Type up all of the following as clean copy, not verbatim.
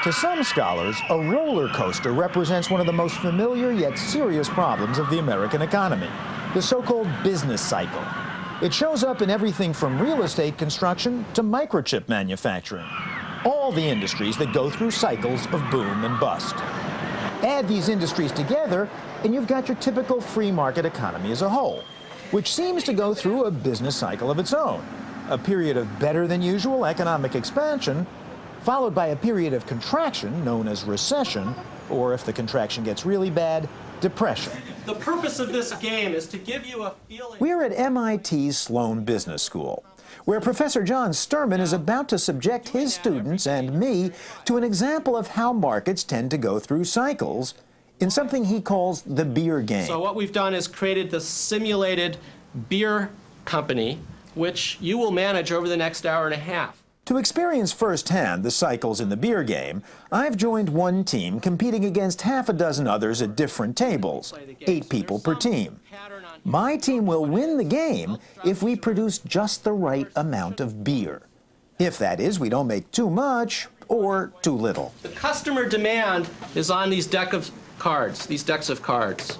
To some scholars, a roller coaster represents one of the most familiar yet serious problems of the American economy, the so-called business cycle. It shows up in everything from real estate construction to microchip manufacturing, all the industries that go through cycles of boom and bust. Add these industries together, and you've got your typical free market economy as a whole, which seems to go through a business cycle of its own, a period of better than usual economic expansion, followed by a period of contraction known as recession, or if the contraction gets really bad, depression. The purpose of this game is to give you a feeling. We're at MIT's Sloan Business School, where Professor John Sterman is about to subject his students and me to an example of how markets tend to go through cycles in something he calls the beer game. So what we've done is created this simulated beer company, which you will manage over the next hour and a half. To experience firsthand the cycles in the beer game, I've joined one team competing against half a dozen others at different tables, 8 people per team. My team will win the game if we produce just the right amount of beer. If that is, we don't make too much or too little. The customer demand is on these decks of cards.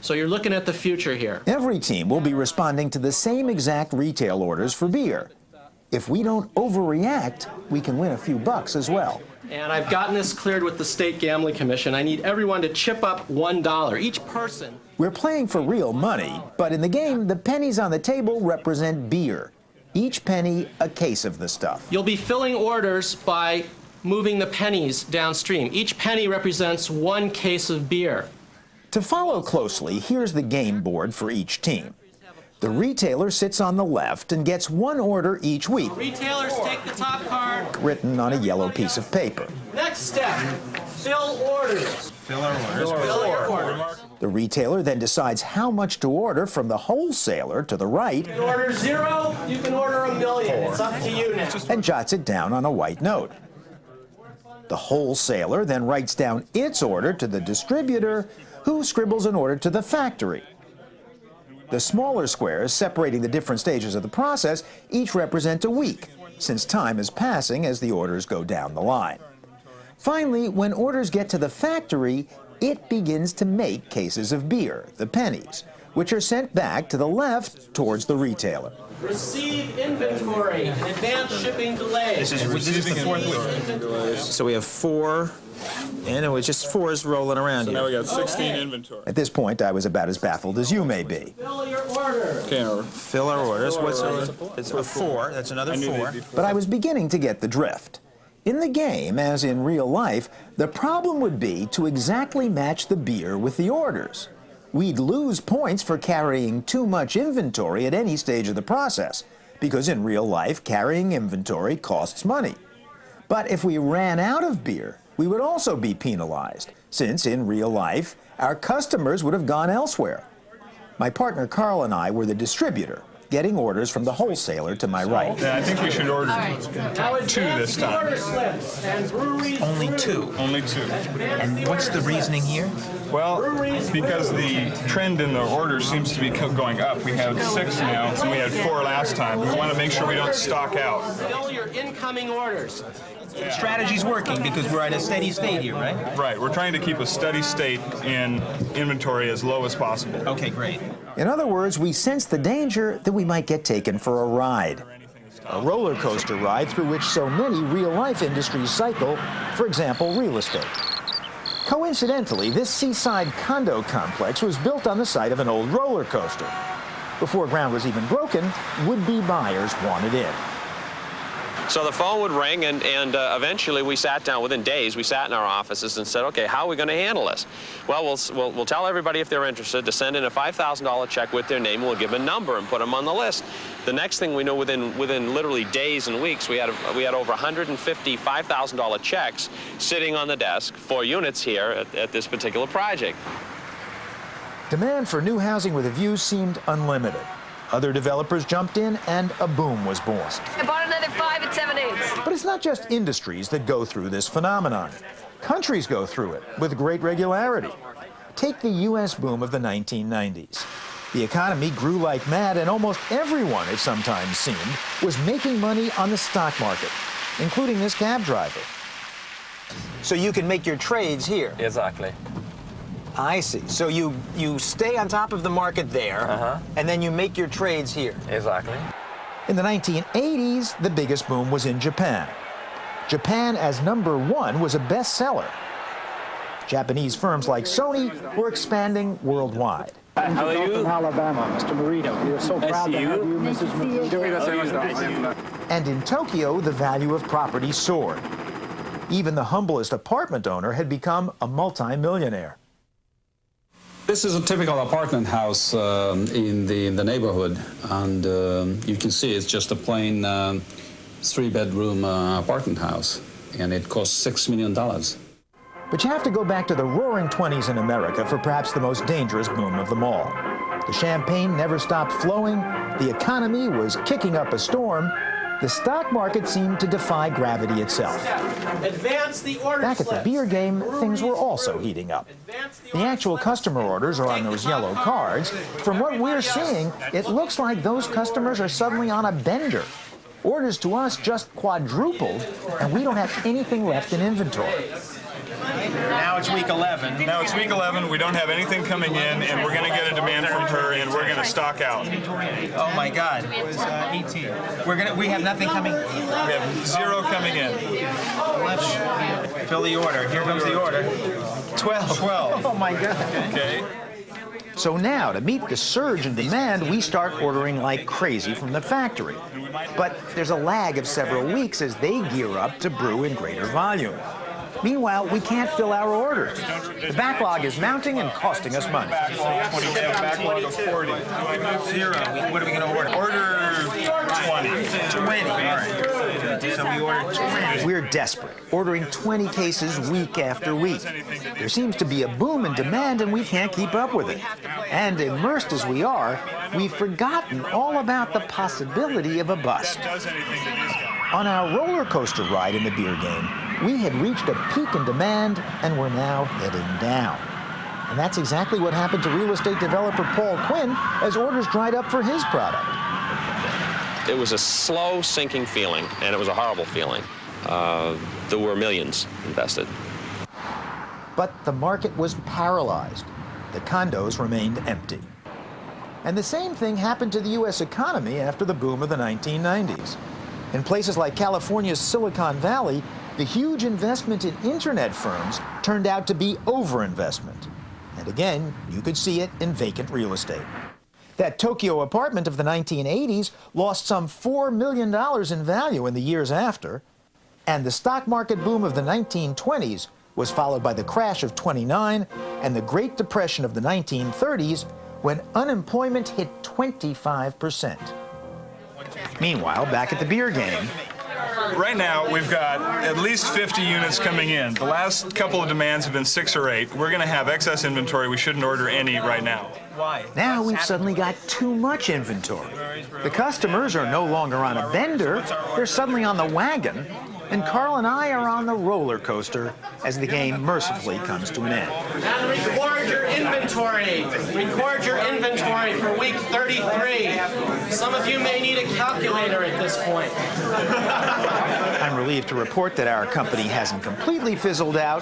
So you're looking at the future here. Every team will be responding to the same exact retail orders for beer. If we don't overreact, we can win a few bucks as well. And I've gotten this cleared with the State Gambling Commission. I need everyone to chip up $1, each person. We're playing for real money, but in the game, the pennies on the table represent beer. Each penny, a case of the stuff. You'll be filling orders by moving the pennies downstream. Each penny represents 1 case of beer. To follow closely, here's the game board for each team. The retailer sits on the left and gets 1 order each week. Retailers take the top card. Written on a yellow piece of paper. Next step, fill orders. Fill our orders. Fill your orders. The retailer then decides how much to order from the wholesaler to the right. You can order 0, you can order 1,000,000. It's up to you now. And jots it down on a white note. The wholesaler then writes down its order to the distributor, who scribbles an order to the factory. The smaller squares separating the different stages of the process each represent a week, since time is passing as the orders go down the line. Finally, when orders get to the factory, it begins to make cases of beer, the pennies, which are sent back to the left towards the retailer. Receive inventory and advance shipping delays. This is the 4th week. So we have 4, and it was just 4s rolling around Now we here. got 16 inventory. At this point, I was about as baffled as you may be. Fill your orders. Okay, Fill our orders. It's a 4. That's another 4. But I was beginning to get the drift. In the game, as in real life, the problem would be to exactly match the beer with the orders. We'd lose points for carrying too much inventory at any stage of the process, because in real life, carrying inventory costs money. But if we ran out of beer, we would also be penalized, since in real life, our customers would have gone elsewhere. My partner Carl and I were the distributor, getting orders from the wholesaler to my right. Yeah, I think we should order Now 2 this time. order slips and breweries. Only 2. Only 2. And what's the reasoning here? Well, because the trend in the orders seems to be going up. We have 6 now, and we had 4 last time. We want to make sure we don't stock out. Fill your incoming orders. The strategy's working because we're at a steady state here, right? Right, we're trying to keep a steady state in inventory as low as possible. Okay, great. In other words, we sense the danger that we might get taken for a ride. A roller coaster ride through which so many real-life industries cycle, for example, real estate. Coincidentally, this seaside condo complex was built on the site of an old roller coaster. Before ground was even broken, would-be buyers wanted in. So the phone would ring, and eventually we sat down. Within days, we sat in our offices and said, okay, how are we going to handle this? Well, we'll tell everybody if they're interested to send in a $5,000 check with their name. We'll give them a number and put them on the list. The next thing we know, within literally days and weeks, we had over 150 $5,000 checks sitting on the desk for units here at this particular project. Demand for new housing with a view seemed unlimited. Other developers jumped in, and a boom was born. I bought another 5 at 7/8. But it's not just industries that go through this phenomenon. Countries go through it with great regularity. Take the U.S. boom of the 1990s. The economy grew like mad, and almost everyone, it sometimes seemed, was making money on the stock market, including this cab driver. So you can make your trades here. Exactly. I see. So you stay on top of the market there, and then you make your trades here. Exactly. In the 1980s, the biggest boom was in Japan. Japan as #1 was a bestseller. Japanese firms like Sony were expanding worldwide. How are you? From Alabama, Mr. Morito. We are so proud to have you, Mrs. Morito. And in Tokyo, the value of property soared. Even the humblest apartment owner had become a multi-millionaire. This is a typical apartment house in the neighborhood, and you can see it's just a plain 3-bedroom apartment house, and it costs $6 million. But you have to go back to the roaring 20s in America for perhaps the most dangerous boom of them all. The champagne never stopped flowing, the economy was kicking up a storm, the stock market seemed to defy gravity itself. Advance the order Back at the slips. beer game, things were also heating up. The actual customer orders are on those yellow cards. From what we're seeing, it looks like those customers are suddenly on a bender. Orders to us just quadrupled, and we don't have anything left in inventory. Now it's week 11. Now it's week 11, we don't have anything coming in, and we're going to get a demand from her, and we're going to stock out. Oh my God. It was 18. We have nothing coming. We have 0 coming in. Fill the order. Here comes the order. 12. 12. Oh my God. Okay. So now, to meet the surge in demand, we start ordering like crazy from the factory. But there's a lag of several weeks as they gear up to brew in greater volume. Meanwhile, we can't fill our orders. The backlog is mounting and costing us money. Backlog of 40. 0. What are we going to order? Order 20. 20. All right. So we ordered 20. We're desperate, ordering 20 cases week after week. There seems to be a boom in demand and we can't keep up with it. And immersed as we are, we've forgotten all about the possibility of a bust. On our roller coaster ride in the beer game, we had reached a peak in demand and we're now heading down. And that's exactly what happened to real estate developer Paul Quinn as orders dried up for his product. It was a slow sinking feeling, and it was a horrible feeling. There were millions invested. But the market was paralyzed. The condos remained empty. And the same thing happened to the U.S. economy after the boom of the 1990s. In places like California's Silicon Valley, the huge investment in internet firms turned out to be overinvestment. And again, you could see it in vacant real estate. That Tokyo apartment of the 1980s lost some $4 million in value in the years after. And the stock market boom of the 1920s was followed by the crash of '29 and the Great Depression of the 1930s, when unemployment hit 25%. Meanwhile, back at the beer game, Right now, we've got at least 50 units coming in. The last couple of demands have been 6 or 8. We're going to have excess inventory. We shouldn't order any right now. Why? now we've suddenly got too much inventory. The customers are no longer on a bender, they're suddenly on the wagon, and Carl and I are on the roller coaster as the game mercifully comes to an end. And record your inventory. Record your inventory for week 33. Some of you may need a calculator at this point. I'm relieved to report that our company hasn't completely fizzled out,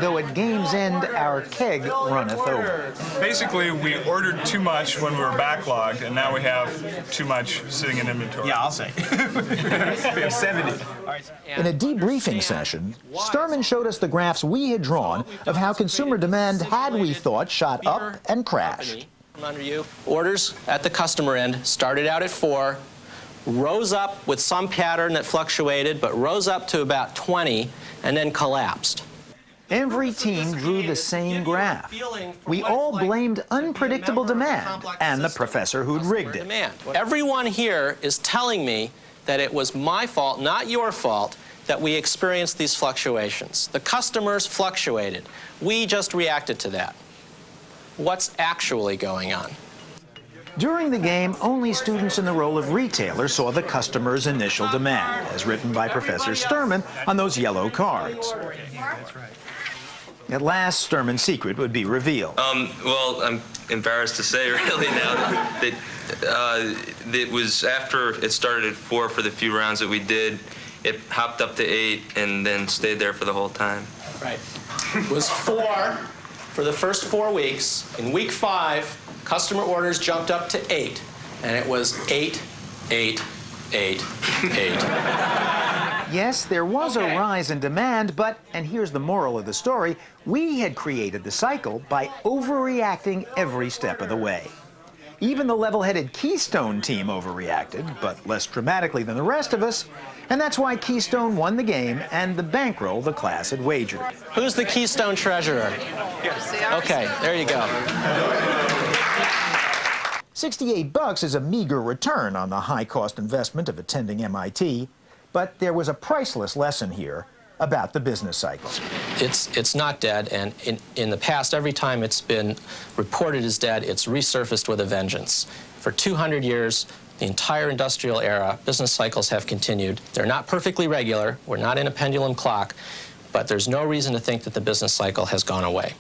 though at game's end our keg runneth over. Basically, we ordered too much when we were backlogged, and now we have too much sitting in inventory. Yeah, I'll say. We have 70. All right. In a debriefing session, Sturman showed us the graphs we had drawn of how consumer demand had, we thought, shot up and crashed. Under you. Orders at the customer end started out at 4, rose up with some pattern that fluctuated, but rose up to about 20, and then collapsed. Every team drew the same graph. We all blamed unpredictable demand and the professor who'd rigged it. Everyone here is telling me that it was my fault, not your fault, that we experienced these fluctuations. The customers fluctuated. We just reacted to that. What's actually going on? During the game, only students in the role of retailer saw the customer's initial demand, as written by Professor Sturman on those yellow cards. At last, Sturman's secret would be revealed. Well, I'm embarrassed to say really now that it was after it started at 4 for the few rounds that we did, it hopped up to 8 and then stayed there for the whole time. Right. It was 4 for the first 4 weeks. In week 5, customer orders jumped up to 8, and it was 8, 8, 8, 8. Yes, there was a rise in demand, but, and here's the moral of the story, we had created the cycle by overreacting every step of the way. Even the level-headed Keystone team overreacted, but less dramatically than the rest of us, and that's why Keystone won the game and the bankroll the class had wagered. Who's the Keystone treasurer? Okay, there you go. $68 is a meager return on the high-cost investment of attending MIT, but there was a priceless lesson here about the business cycle. It's not dead, and in the past, every time it's been reported as dead, it's resurfaced with a vengeance. For 200 years, the entire industrial era, business cycles have continued. They're not perfectly regular. We're not in a pendulum clock, but there's no reason to think that the business cycle has gone away.